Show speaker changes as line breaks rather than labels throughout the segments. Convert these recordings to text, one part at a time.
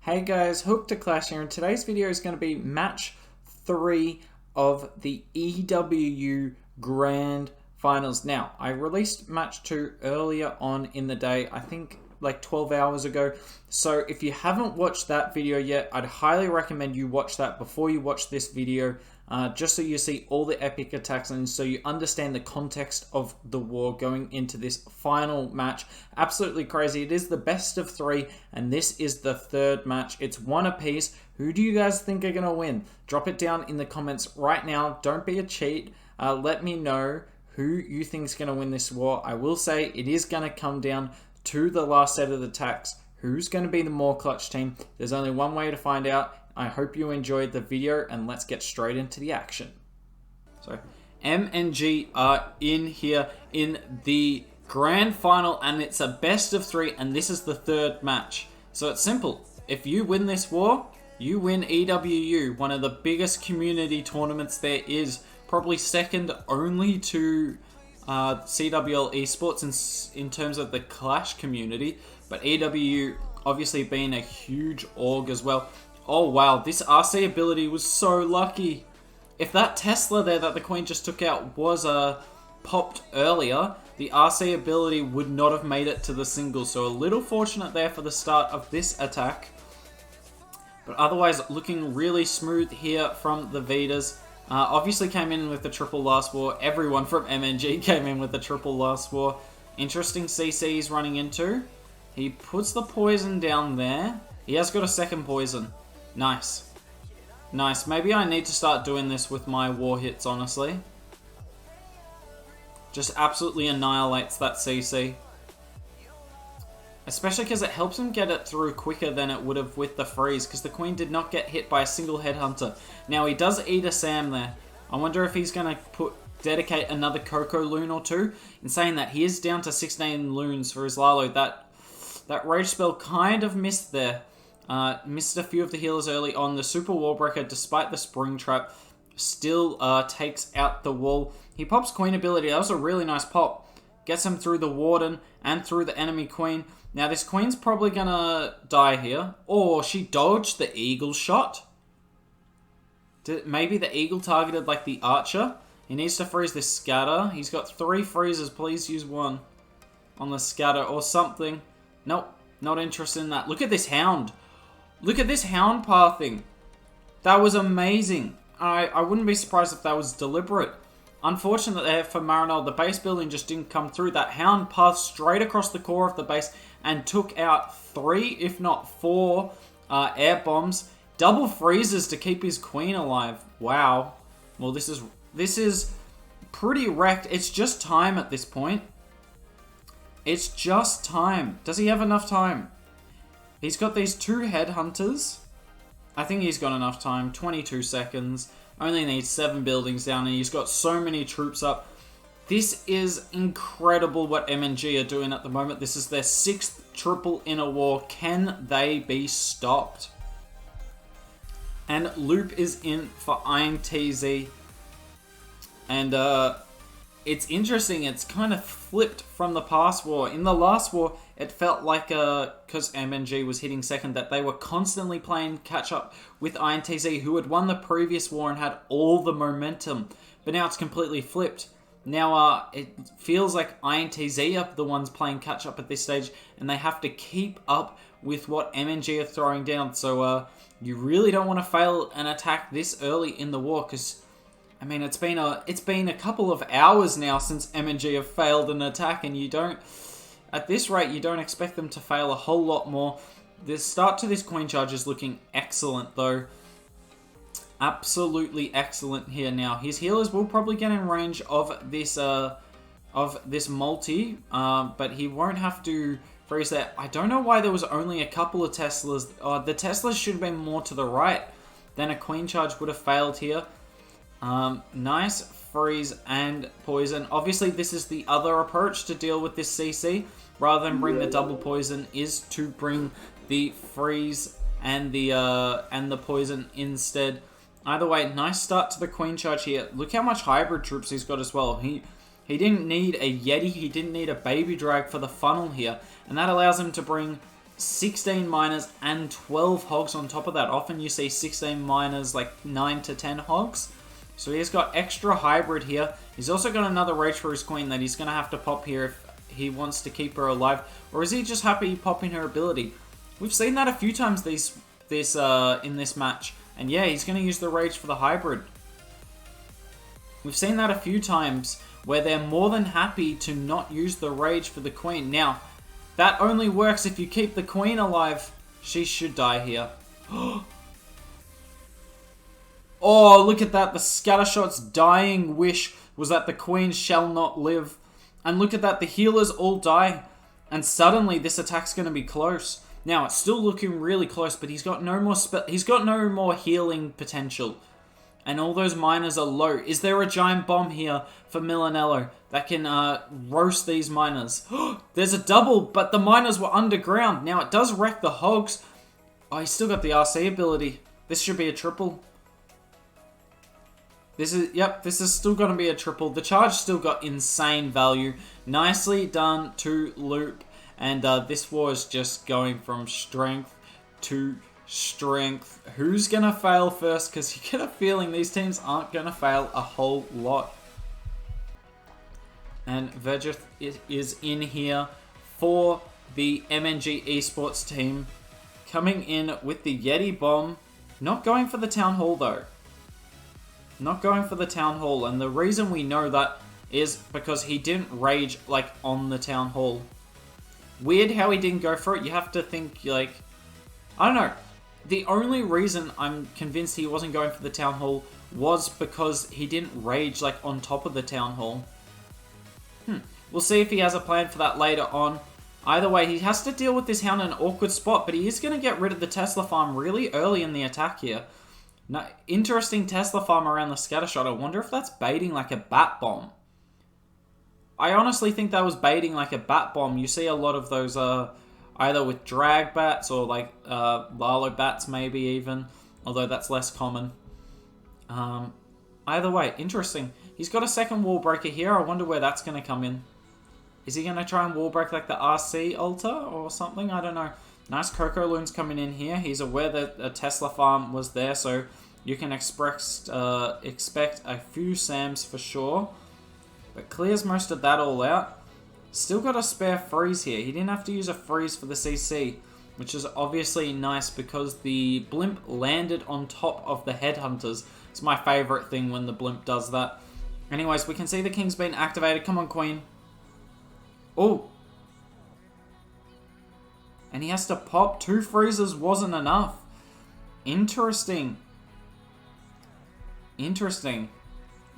Hey guys, Hook to Clash here, and today's video is going to be match 3 of the EWU Grand Finals. Now, I released match 2 earlier on in the day, I think like 12 hours ago. So if you haven't watched that video yet, I'd highly recommend you watch that before you watch this video, just so you see all the epic attacks and so you understand the context of the war going into this final match. Absolutely crazy. It is the best of 3 and this is the third match. It's one apiece. Who do you guys think are going to win? Drop it down in the comments right now. Don't be a cheat. Let me know who you think is going to win this war. I will say it is going to come down to the last set of attacks. Who's going to be the more clutch team? There's only one way to find out. I hope you enjoyed the video and let's get straight into the action. So M and G are in here in the grand final and it's a best of 3 and this is the third match. So it's simple. If you win this war, you win EWU, one of the biggest community tournaments there is, probably second only to CWL esports in terms of the Clash community, but EWU obviously being a huge org as well. Oh wow, this RC ability was so lucky. If that Tesla there that the Queen just took out was popped earlier, the RC ability would not have made it to the single, so a little fortunate there for the start of this attack. But otherwise looking really smooth here from the Vitas. Obviously came in with the triple last war. Everyone from MNG came in with the triple last war. Interesting CC he's running into. He puts the poison down there. He has got a second poison. Nice. Nice. Maybe I need to start doing this with my war hits, honestly. Just absolutely annihilates that CC. Especially because it helps him get it through quicker than it would have with the freeze, because the Queen did not get hit by a single headhunter. Now he does eat a Sam there. I wonder if he's going to dedicate another Coco loon or two. In saying that, he is down to 16 loons for his Lalo. That rage spell kind of missed there. Missed a few of the healers early on. The Super Wallbreaker, despite the Spring Trap, still takes out the wall. He pops Queen ability. That was a really nice pop. Gets him through the Warden and through the enemy Queen. Now this Queen's probably going to die here. Or she dodged the Eagle shot. Maybe the Eagle targeted like the Archer. He needs to freeze this Scatter. He's got 3 freezes. Please use 1 on the Scatter or something. Nope. Not interested in that. Look at this Hound. Look at this Hound pathing. That was amazing. I wouldn't be surprised if that was deliberate. Unfortunately for Marinol, the base building just didn't come through. That Hound passed straight across the core of the base and took out 3, if not 4, air bombs. Double freezes to keep his Queen alive. Wow. Well, this is pretty wrecked. It's just time at this point. It's just time. Does he have enough time? He's got these 2 headhunters. I think he's got enough time. 22 seconds. Only needs 7 buildings down, and he's got so many troops up. This is incredible what MNG are doing at the moment. This is their 6th triple in a war. Can they be stopped? And Loop is in for INTZ. And it's interesting. It's kind of flipped from the past war. In the last war, it felt like, because MNG was hitting second, that they were constantly playing catch-up with INTZ, who had won the previous war and had all the momentum. But now it's completely flipped. Now it feels like INTZ are the ones playing catch-up at this stage, and they have to keep up with what MNG are throwing down. So you really don't want to fail an attack this early in the war, because I mean, it's been a couple of hours now since MNG have failed an attack, and you don't, at this rate, you don't expect them to fail a whole lot more. The start to this Queen charge is looking excellent, though. Absolutely excellent here now. His healers will probably get in range of this multi, but he won't have to freeze that. I don't know why there was only a couple of Teslas. The Teslas should have been more to the right. Then a Queen charge would have failed here. Nice freeze and poison. Obviously, this is the other approach to deal with this CC. Rather than bring the double poison, is to bring the freeze and the poison instead. Either way, nice start to the Queen charge here. Look how much hybrid troops he's got as well. He didn't need a Yeti. He didn't need a baby drag for the funnel here, and that allows him to bring 16 miners and 12 hogs on top of that. Often you see 16 miners, like 9 to 10 hogs. So he's got extra hybrid here. He's also got another rage for his queen that he's going to have to pop here if he wants to keep her alive. Or is he just happy popping her ability? We've seen that a few times in this match. And yeah, he's going to use the rage for the hybrid. We've seen that a few times where they're more than happy to not use the rage for the queen. Now, that only works if you keep the queen alive. She should die here. Oh, look at that. The Scattershot's dying wish was that the queen shall not live. And look at that. The healers all die. And suddenly this attack's going to be close. Now, it's still looking really close, but he's got no more healing potential. And all those miners are low. Is there a giant bomb here for Milanello that can roast these miners? There's a double, but the miners were underground. Now, it does wreck the hogs. Oh, he's still got the RC ability. This should be a triple. This is still going to be a triple. The charge still got insane value. Nicely done to Loop. And this war is just going from strength to strength. Who's going to fail first? Because you get a feeling these teams aren't going to fail a whole lot. And Vergith is in here for the MNG Esports team. Coming in with the Yeti bomb. Not going for the Town Hall though. Not going for the Town Hall. And the reason we know that is because he didn't rage like on the Town Hall. Weird how he didn't go for it. You have to think like, I don't know. The only reason I'm convinced he wasn't going for the Town Hall was because he didn't rage like on top of the Town Hall. We'll see if he has a plan for that later on. Either way, he has to deal with this Hound in an awkward spot, but he is going to get rid of the Tesla farm really early in the attack here. Now, interesting Tesla farm around the Scattershot. I wonder if that's baiting like a bat bomb. I honestly think that was baiting like a bat bomb. You see a lot of those either with drag bats or like Lalo bats maybe even, although that's less common. Either way, interesting. He's got a second wall breaker here. I wonder where that's going to come in. Is he going to try and wall break like the RC altar or something? I don't know. Nice Coco Loons coming in here. He's aware that a Tesla farm was there, so you can expect a few Sams for sure. But clears most of that all out. Still got a spare freeze here. He didn't have to use a freeze for the CC, which is obviously nice because the blimp landed on top of the headhunters. It's my favorite thing when the blimp does that. Anyways, we can see the king's been activated. Come on, queen. Oh. And he has to pop. 2 freezes wasn't enough. Interesting. Interesting.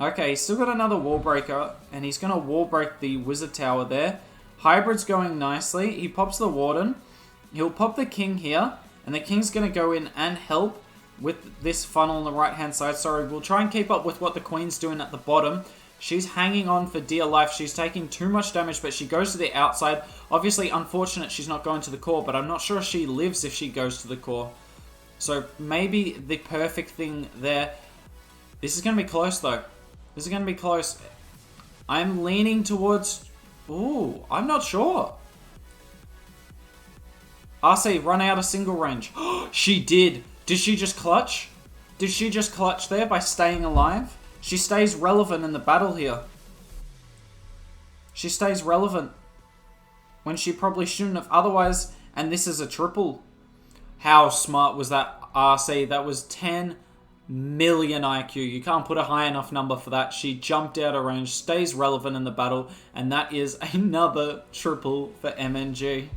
Okay, he's still got another wall breaker, and he's going to wall break the wizard tower there. Hybrid's going nicely. He pops the warden. He'll pop the king here, and the king's going to go in and help with this funnel on the right-hand side. Sorry, we'll try and keep up with what the queen's doing at the bottom. She's hanging on for dear life. She's taking too much damage, but she goes to the outside. Obviously, unfortunate she's not going to the core, but I'm not sure if she lives if she goes to the core. So maybe the perfect thing there. This is going to be close, though. This is going to be close. I'm leaning towards... Ooh, I'm not sure. RC, run out of single range. She did. Did she just clutch? Did she just clutch there by staying alive? She stays relevant in the battle here. She stays relevant when she probably shouldn't have otherwise. And this is a triple. How smart was that RC? That was 10 million IQ. You can't put a high enough number for that. She jumped out of range, stays relevant in the battle, and that is another triple for MNG.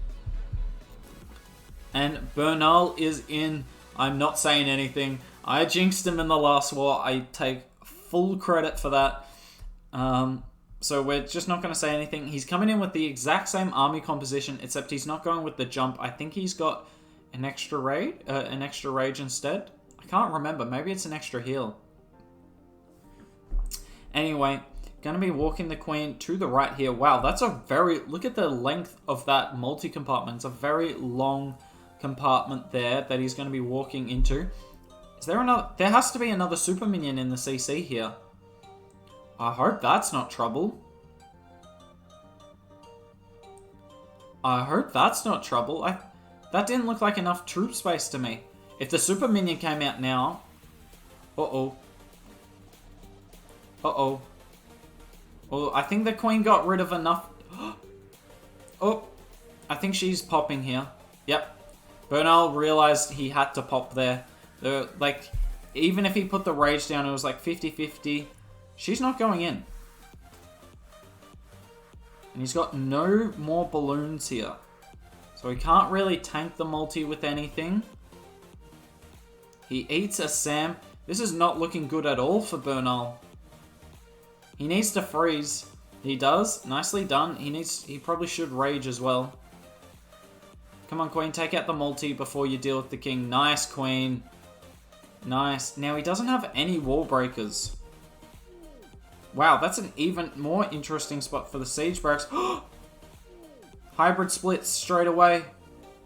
And Bernal is in. I'm not saying anything. I jinxed him in the last war. I take full credit for that. So we're just not going to say anything. He's coming in with the exact same army composition, except he's not going with the jump. I think he's got an extra rage instead. I can't remember. Maybe it's an extra heal. Anyway, going to be walking the queen to the right here. Wow, that's a very... Look at the length of that multi-compartment. It's a very long compartment there that he's going to be walking into. Is there another... There has to be another super minion in the CC here. I hope that's not trouble. I hope that's not trouble. That didn't look like enough troop space to me. If the super minion came out now... Uh-oh. Uh-oh. Oh, I think the queen got rid of enough... Oh, I think she's popping here. Yep. Bernal realized he had to pop there. Like, even if he put the rage down, it was like 50-50. She's not going in. And he's got no more balloons here. So he can't really tank the multi with anything. He eats a Sam. This is not looking good at all for Bernal. He needs to freeze. He does. Nicely done. He probably should rage as well. Come on, queen. Take out the multi before you deal with the king. Nice, queen. Nice. Now, he doesn't have any wall breakers. Wow, that's an even more interesting spot for the siege barracks. Hybrid splits straight away.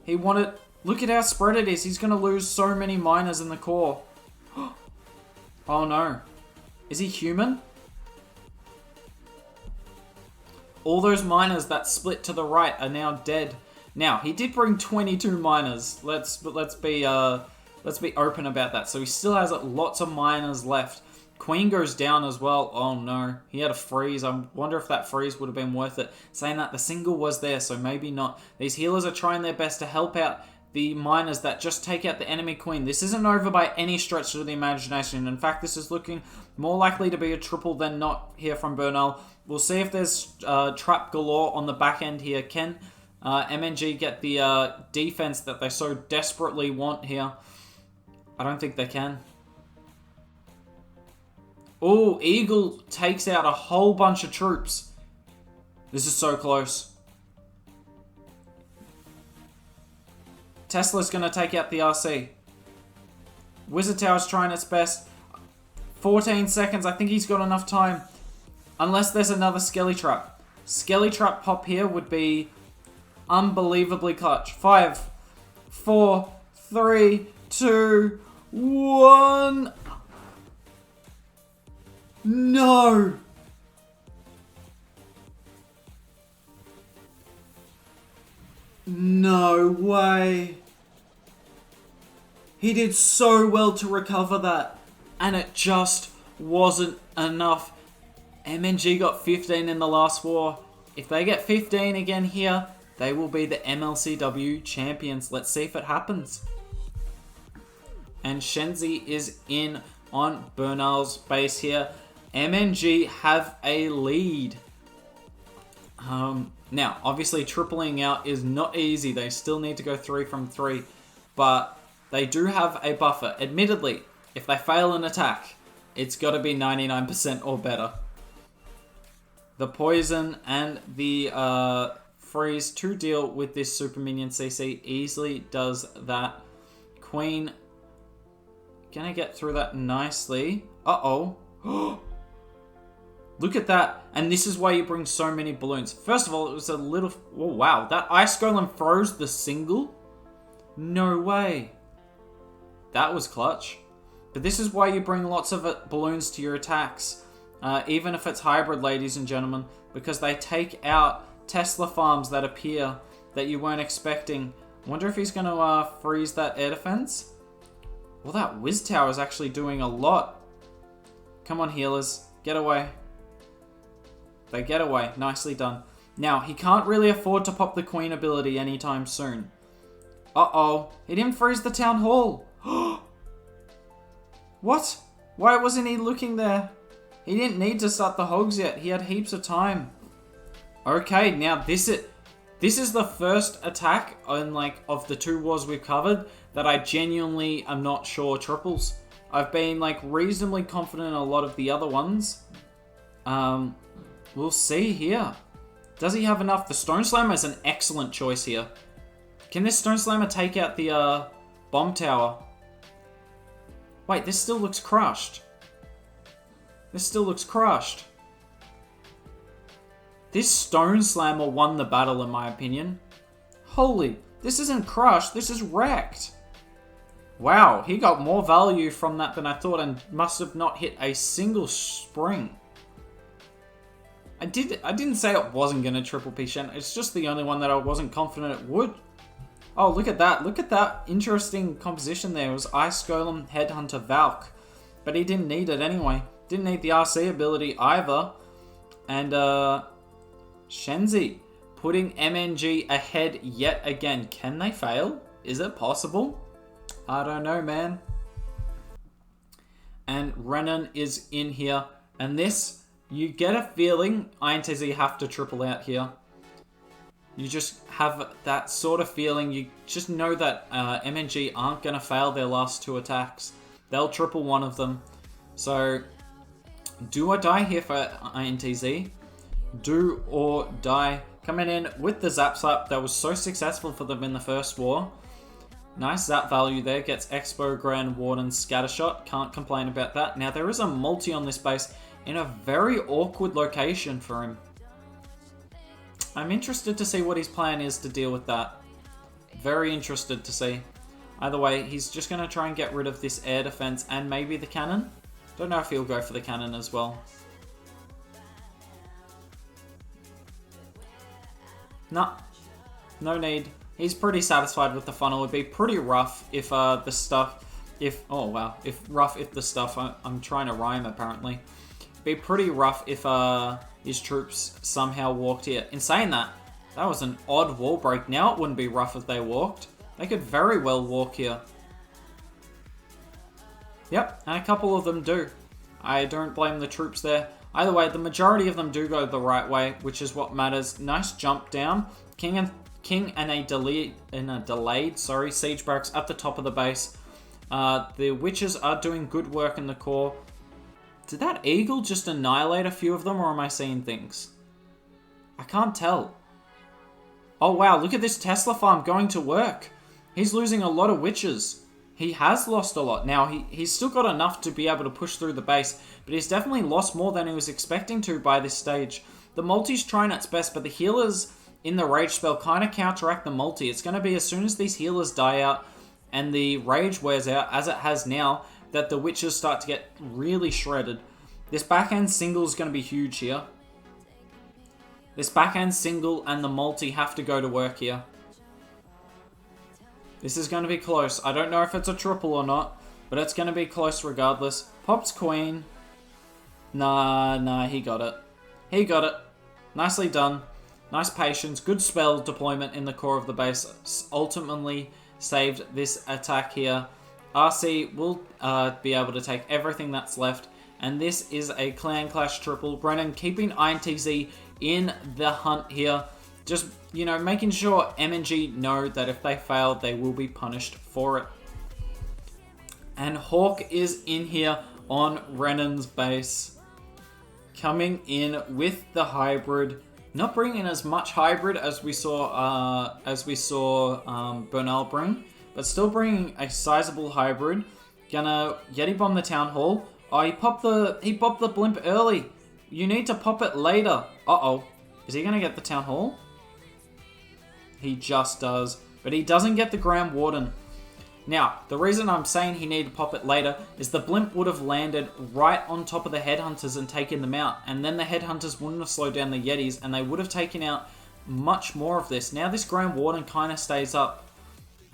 He wanted... Look at how spread it is. He's going to lose so many miners in the core. Oh, no. Is he human? All those miners that split to the right are now dead. Now, he did bring 22 miners. Let's be open about that. So he still has lots of miners left. Queen goes down as well. Oh no, he had a freeze. I wonder if that freeze would have been worth it. Saying that, the single was there, so maybe not. These healers are trying their best to help out the miners that just take out the enemy queen. This isn't over by any stretch of the imagination. In fact, this is looking more likely to be a triple than not here from Bernal. We'll see if there's trap galore on the back end here. Can MNG get the defense that they so desperately want here? I don't think they can. Oh, Eagle takes out a whole bunch of troops. This is so close. Tesla's going to take out the RC. Wizard Tower's trying its best. 14 seconds. I think he's got enough time. Unless there's another Skelly Trap. Skelly Trap pop here would be unbelievably clutch. 5, 4, 3, 2, 1... No! No way! He did so well to recover that, and it just wasn't enough. MNG got 15 in the last war. If they get 15 again here, they will be the MLCW champions. Let's see if it happens. And Shenzi is in on Bernal's base here. MNG have a lead. Now, obviously, tripling out is not easy. They still need to go 3 from 3. But they do have a buffer. Admittedly, if they fail an attack, it's got to be 99% or better. The poison and the freeze to deal with this super minion CC easily does that. Queen gonna get through that nicely. Uh-oh. Look at that. And this is why you bring so many balloons. First of all, it was a little... Oh, wow. That Ice Golem froze the single? No way. That was clutch. But this is why you bring lots of balloons to your attacks. Even if it's hybrid, ladies and gentlemen. Because they take out Tesla farms that appear that you weren't expecting. Wonder if he's going to freeze that air defense? Well, that Wiz Tower is actually doing a lot. Come on, healers. Get away. They get away. Nicely done. Now, he can't really afford to pop the Queen ability anytime soon. Uh-oh. He didn't freeze the Town Hall. What? Why wasn't he looking there? He didn't need to start the hogs yet. He had heaps of time. Okay, now this is the first attack of the 2 wars we've covered that I genuinely am not sure triples. I've been reasonably confident in a lot of the other ones. We'll see here. Does he have enough? The Stone Slammer is an excellent choice here. Can this Stone Slammer take out the bomb tower? Wait, this still looks crushed. This still looks crushed. This Stone Slammer won the battle in my opinion. Holy, this isn't crushed, this is wrecked. Wow, he got more value from that than I thought and must have not hit a single spring. I didn't say it wasn't going to triple P Shen. It's just the only one that I wasn't confident it would. Oh, look at that. Look at that interesting composition there. It was Ice Golem, Headhunter, Valk. But he didn't need it anyway. Didn't need the RC ability either. And, Shenzi putting MNG ahead yet again. Can they fail? Is it possible? I don't know, man. And Renan is in here. And this, you get a feeling INTZ have to triple out here. You just have that sort of feeling. You just know that MNG aren't going to fail their last 2 attacks. They'll triple one of them. So, do or die here for INTZ. Do or die. Coming in with the Zap Slap that was so successful for them in the first war. Nice zap value there. Gets Expo, Grand Warden, Scattershot. Can't complain about that. Now, there is a multi on this base in a very awkward location for him. I'm interested to see what his plan is to deal with that. Very interested to see. Either way, he's just going to try and get rid of this air defense and maybe the cannon. Don't know if he'll go for the cannon as well. Nah, no need. He's pretty satisfied with the funnel. It'd be pretty rough if the stuff... Oh, wow. I'm trying to rhyme, apparently. It'd be pretty rough if his troops somehow walked here. In saying that, that was an odd wall break. Now it wouldn't be rough if they walked. They could very well walk here. Yep, and a couple of them do. I don't blame the troops there. Either way, the majority of them do go the right way, which is what matters. Nice jump down. King and a delayed siege barracks at the top of the base. The witches are doing good work in the core. Did that eagle just annihilate a few of them, or am I seeing things? I can't tell. Oh wow, look at this Tesla farm going to work. He's losing a lot of witches. He has lost a lot. Now, he's still got enough to be able to push through the base, but he's definitely lost more than he was expecting to by this stage. The multi's trying its best, but the healers in the rage spell kind of counteract the multi. It's going to be as soon as these healers die out and the rage wears out, as it has now, that the witches start to get really shredded. This backhand single is going to be huge here. This backhand single and the multi have to go to work here. This is going to be close. I don't know if it's a triple or not, but it's going to be close regardless. Pops queen. Nah, he got it. He got it. Nicely done. Nice patience. Good spell deployment in the core of the base. Ultimately saved this attack here. RC will be able to take everything that's left. And this is a clan clash triple. Brennan keeping INTZ in the hunt here. Just, you know, making sure MNG know that if they fail, they will be punished for it. And Hawk is in here on Renan's base. Coming in with the hybrid. Not bringing as much hybrid as we saw Bernal bring, but still bringing a sizable hybrid. Gonna Yeti bomb the town hall. Oh, he popped the blimp early. You need to pop it later. Uh-oh. Is he gonna get the town hall? He just does. But he doesn't get the Grand Warden. Now, the reason I'm saying he needed to pop it later is the blimp would have landed right on top of the headhunters and taken them out. And then the headhunters wouldn't have slowed down the Yetis and they would have taken out much more of this. Now this Grand Warden kind of stays up.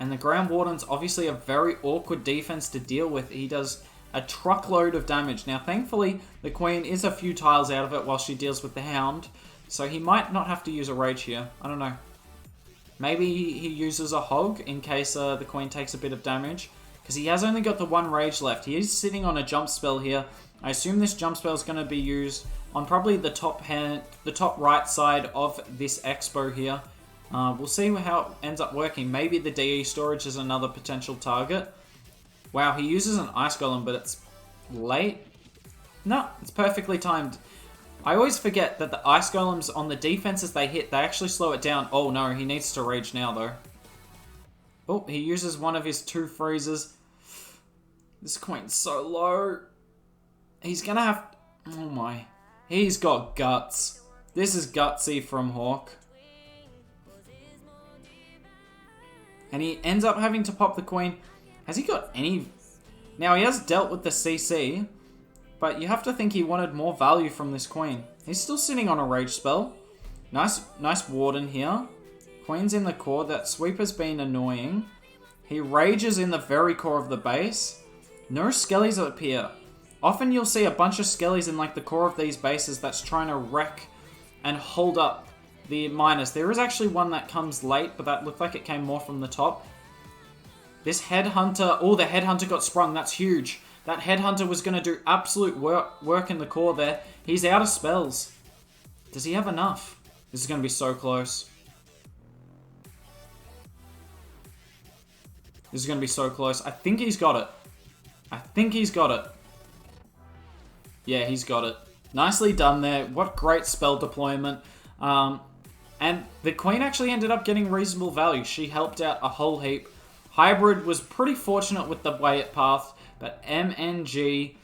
And the Grand Warden's obviously a very awkward defense to deal with. He does a truckload of damage. Now, thankfully, the Queen is a few tiles out of it while she deals with the Hound. So he might not have to use a Rage here. I don't know. Maybe he uses a Hog in case the Queen takes a bit of damage. Because he has only got the one Rage left. He is sitting on a jump spell here. I assume this jump spell is going to be used on probably the top right side of this Expo here. We'll see how it ends up working. Maybe the DE storage is another potential target. Wow, he uses an Ice Golem, but it's late. No, it's perfectly timed. I always forget that the Ice Golems on the defenses they hit, they actually slow it down. Oh no, he needs to rage now though. Oh, he uses one of his 2 freezes. This Queen's so low. He's gonna have... Oh my. He's got guts. This is gutsy from Hawk. And he ends up having to pop the Queen. Has he got any... Now, he has dealt with the CC, but you have to think he wanted more value from this Queen. He's still sitting on a Rage spell. Nice Warden here. Queen's in the core. That sweeper's been annoying. He rages in the very core of the base. No skellies up here. Often you'll see a bunch of skellies in like the core of these bases that's trying to wreck and hold up the miners. There is actually one that comes late, but that looked like it came more from the top. This headhunter... Oh, the headhunter got sprung. That's huge. That headhunter was going to do absolute work in the core there. He's out of spells. Does he have enough? This is going to be so close. This is going to be so close. I think he's got it. I think he's got it. Yeah, he's got it. Nicely done there. What great spell deployment. And the Queen actually ended up getting reasonable value. She helped out a whole heap. Hybrid was pretty fortunate with the way it pathed, but MNG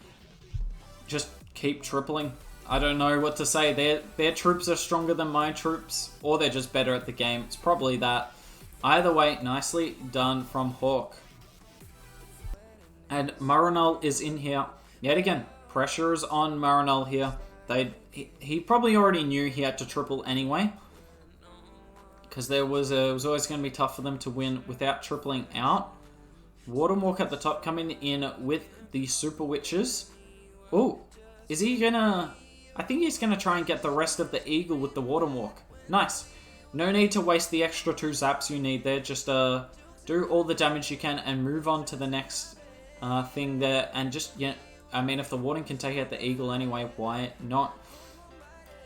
just keep tripling. I don't know what to say. Their troops are stronger than my troops, or they're just better at the game. It's probably that. Either way, nicely done from Hawk. And Marinol is in here. Yet again, pressure is on Marinol here. He probably already knew he had to triple anyway, because it was always going to be tough for them to win without tripling out. Waterwalk at the top coming in with the Super Witches. Oh, is he gonna... I think he's going to try and get the rest of the Eagle with the Waterwalk. Nice. No need to waste the extra 2 zaps you need there. Just do all the damage you can and move on to the next thing there. And just, yeah, I mean, if the Warden can take out the Eagle anyway, why not?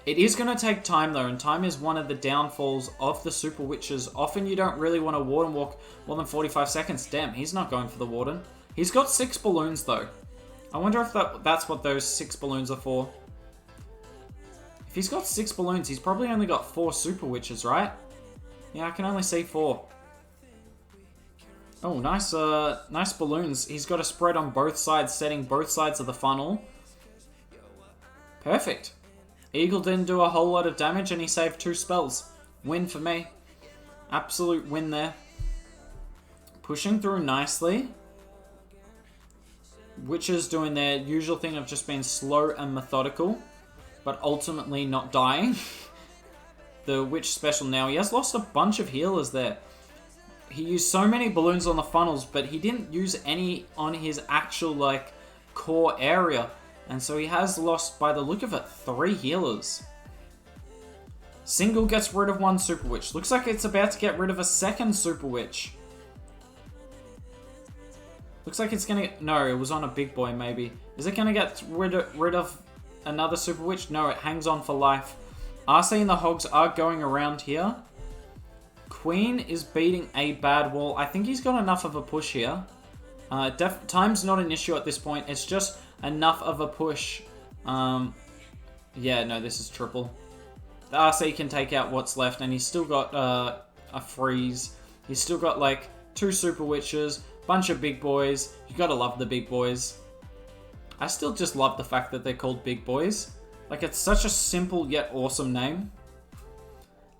It is going to take time though, and time is one of the downfalls of the Super Witches. Often you don't really want to Warden walk more than 45 seconds. Damn, he's not going for the Warden. He's got 6 balloons though. I wonder if that's what those 6 balloons are for. If he's got 6 balloons, he's probably only got 4 Super Witches, right? Yeah, I can only see 4. Oh, nice, nice balloons. He's got a spread on both sides, setting both sides of the funnel. Perfect. Eagle didn't do a whole lot of damage, and he saved 2 spells. Win for me. Absolute win there. Pushing through nicely. Witches doing their usual thing of just being slow and methodical, but ultimately not dying. The Witch special now. He has lost a bunch of healers there. He used so many balloons on the funnels, but he didn't use any on his actual, like, core area. And so he has lost, by the look of it, 3 healers. Single gets rid of 1 Super Witch. Looks like it's about to get rid of a 2nd Super Witch. Looks like it's gonna... No, it was on a big boy, maybe. Is it gonna get rid of another Super Witch? No, it hangs on for life. RC and the Hogs are going around here. Queen is beating a bad wall. I think he's got enough of a push here. Time's not an issue at this point. It's just enough of a push. Yeah, no, this is triple. The RC can take out what's left, and he's still got a freeze. He's still got, like, 2 Super Witches, bunch of big boys. You gotta love the big boys. I still just love the fact that they're called big boys. Like, it's such a simple yet awesome name.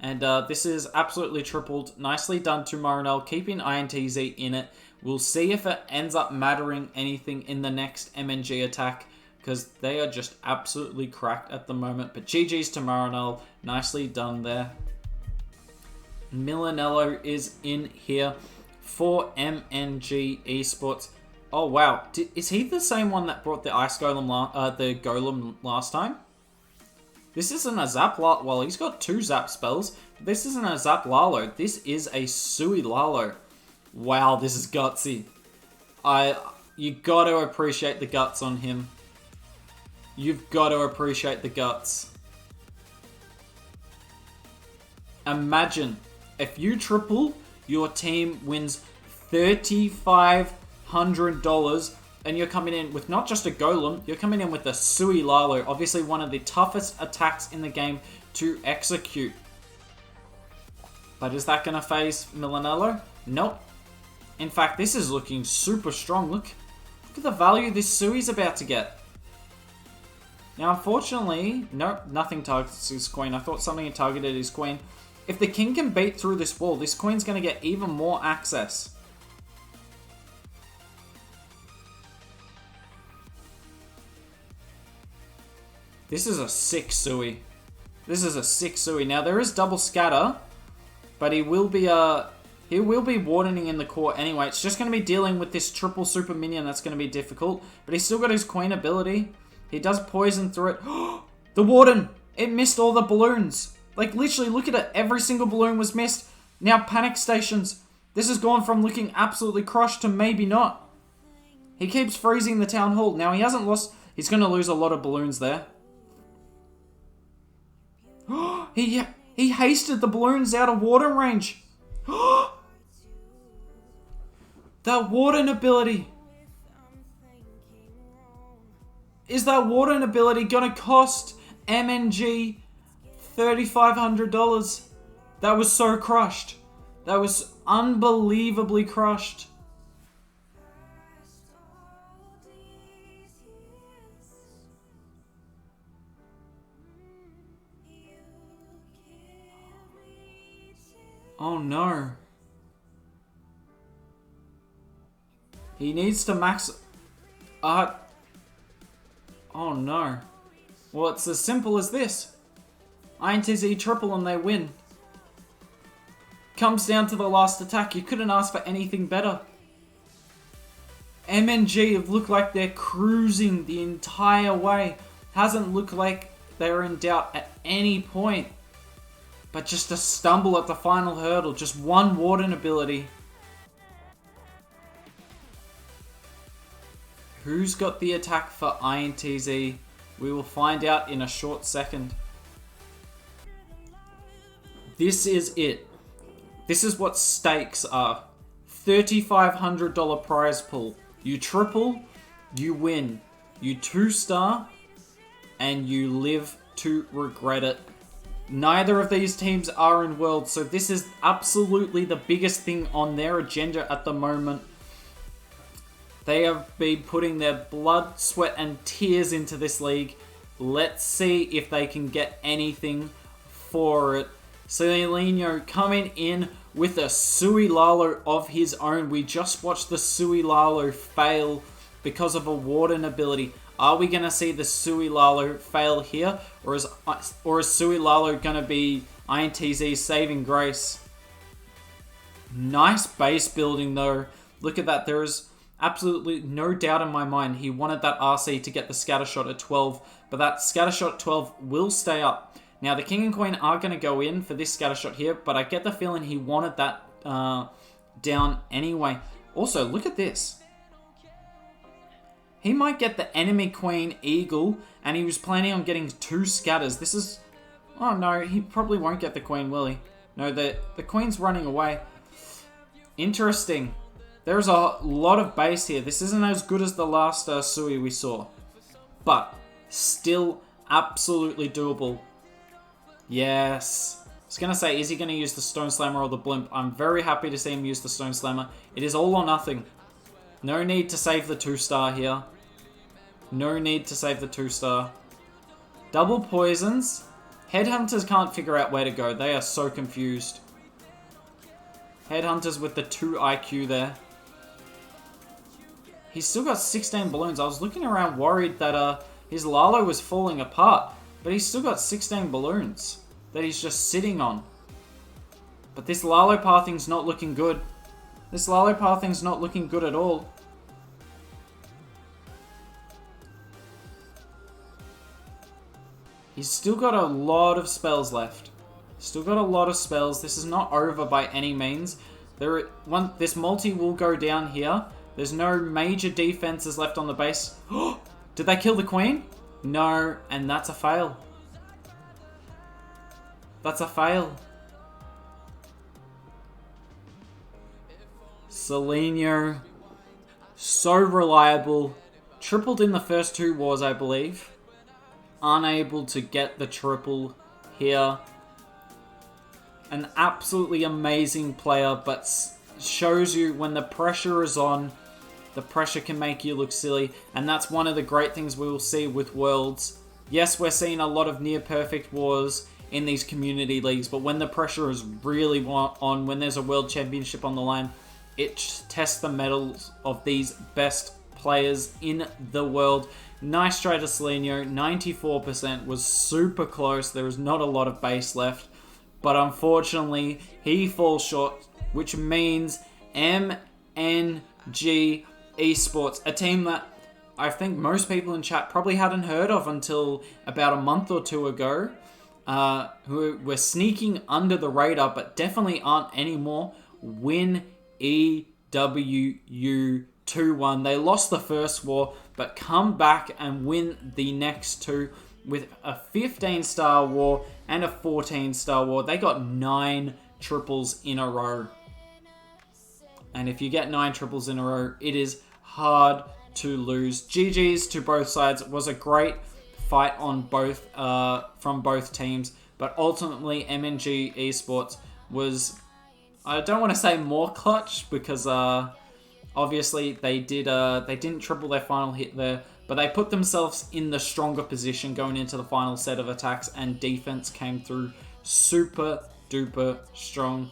And this is absolutely tripled. Nicely done to Marinol, keeping INTZ in it. We'll see if it ends up mattering anything in the next MNG attack, because they are just absolutely cracked at the moment. But GG's to Marinol. Nicely done there. Milanello is in here for MNG Esports. Oh, wow. Is he the same one that brought the Ice Golem, the Golem last time? This isn't a Zap Lalo. Well, he's got 2 Zap spells. But this isn't a Zap Lalo. This is a Sui Lalo. Wow, this is gutsy. You got to appreciate the guts on him. You've got to appreciate the guts. Imagine, if you triple, your team wins $3,500, and you're coming in with not just a Golem, you're coming in with a Sui Lalo, obviously one of the toughest attacks in the game to execute. But is that going to phase Milanello? Nope. In fact, this is looking super strong. Look at the value this Sui's about to get. Now, unfortunately, nope, nothing targets his queen. I thought something had targeted his queen. If the king can beat through this wall, this queen's going to get even more access. This is a sick Sui. This is a sick Sui. Now, there is double scatter, But he will be wardening in the core anyway. It's just going to be dealing with this triple super minion that's going to be difficult. But he's still got his queen ability. He does poison through it. The warden! It missed all the balloons. Like, literally, look at it. Every single balloon was missed. Now, panic stations. This has gone from looking absolutely crushed to maybe not. He keeps freezing the town hall. Now, he hasn't lost... He's going to lose a lot of balloons there. He hasted the balloons out of warden range. That warden ability. Is that warden ability going to cost MNG $3,500? That was so crushed. That was unbelievably crushed. Oh no. He needs to max... Oh no. Well, it's as simple as this. INTZ triple and they win. Comes down to the last attack. You couldn't ask for anything better. MNG have looked like they're cruising the entire way. Hasn't looked like they're in doubt at any point. But just to stumble at the final hurdle. Just one warden ability. Who's got the attack for INTZ? We will find out in a short second. This is it. This is what stakes are. $3,500 prize pool. You triple, you win. You 2-star, and you live to regret it. Neither of these teams are in Worlds, so this is absolutely the biggest thing on their agenda at the moment. They have been putting their blood, sweat, and tears into this league. Let's see if they can get anything for it. Celino coming in with a Sui Lalo of his own. We just watched the Sui Lalo fail because of a warden ability. Are we going to see the Sui Lalo fail here? Or is Sui Lalo going to be INTZ's saving grace? Nice base building though. Look at that. There is absolutely no doubt in my mind he wanted that RC to get the scatter shot at 12. But that scatter shot at 12 will stay up. Now the king and queen are going to go in for this scatter shot here. But I get the feeling he wanted that down anyway. Also, look at this. He might get the enemy queen eagle, and he was planning on getting 2 scatters. This is... Oh no, he probably won't get the queen, will he? No, the queen's running away. Interesting. There's a lot of base here. This isn't as good as the last Sui we saw. But, still absolutely doable. Yes. I was going to say, is he going to use the Stone Slammer or the Blimp? I'm very happy to see him use the Stone Slammer. It is all or nothing. No need to save the 2-star here. No need to save the 2-star. Double poisons. Headhunters can't figure out where to go. They are so confused. Headhunters with the 2 IQ there. He's still got 16 balloons. I was looking around worried that his Lalo was falling apart. But he's still got 16 balloons that he's just sitting on. But this Lalo pathing's not looking good. This Lalo pathing's not looking good at all. He's still got a lot of spells left. Still got a lot of spells. This is not over by any means. This multi will go down here. There's no major defenses left on the base. Did they kill the queen? No, and that's a fail. That's a fail. Celino, so reliable. Tripled in the first 2 wars, I believe. Unable to get the triple here. An absolutely amazing player, but shows you when the pressure is on, the pressure can make you look silly. And that's one of the great things we will see with Worlds. Yes, we're seeing a lot of near-perfect wars in these community leagues, but when the pressure is really on, when there's a World Championship on the line, it tests the mettle of these best players in the world. Nice try to Celino, 94%, was super close. There was not a lot of base left, but unfortunately he falls short, which means MNG Esports, a team that I think most people in chat probably hadn't heard of until about a month or two ago, who were sneaking under the radar but definitely aren't anymore, win EWU 2-1. They lost the first war, but come back and win the next two with a 15-star war and a 14-star war. They got 9 triples in a row. And if you get 9 triples in a row, it is hard to lose. GG's to both sides. It was a great fight on both from both teams, but ultimately MNG Esports was, I don't want to say more clutch, because obviously they didn't triple their final hit there, but they put themselves in the stronger position going into the final set of attacks, and defense came through super duper strong.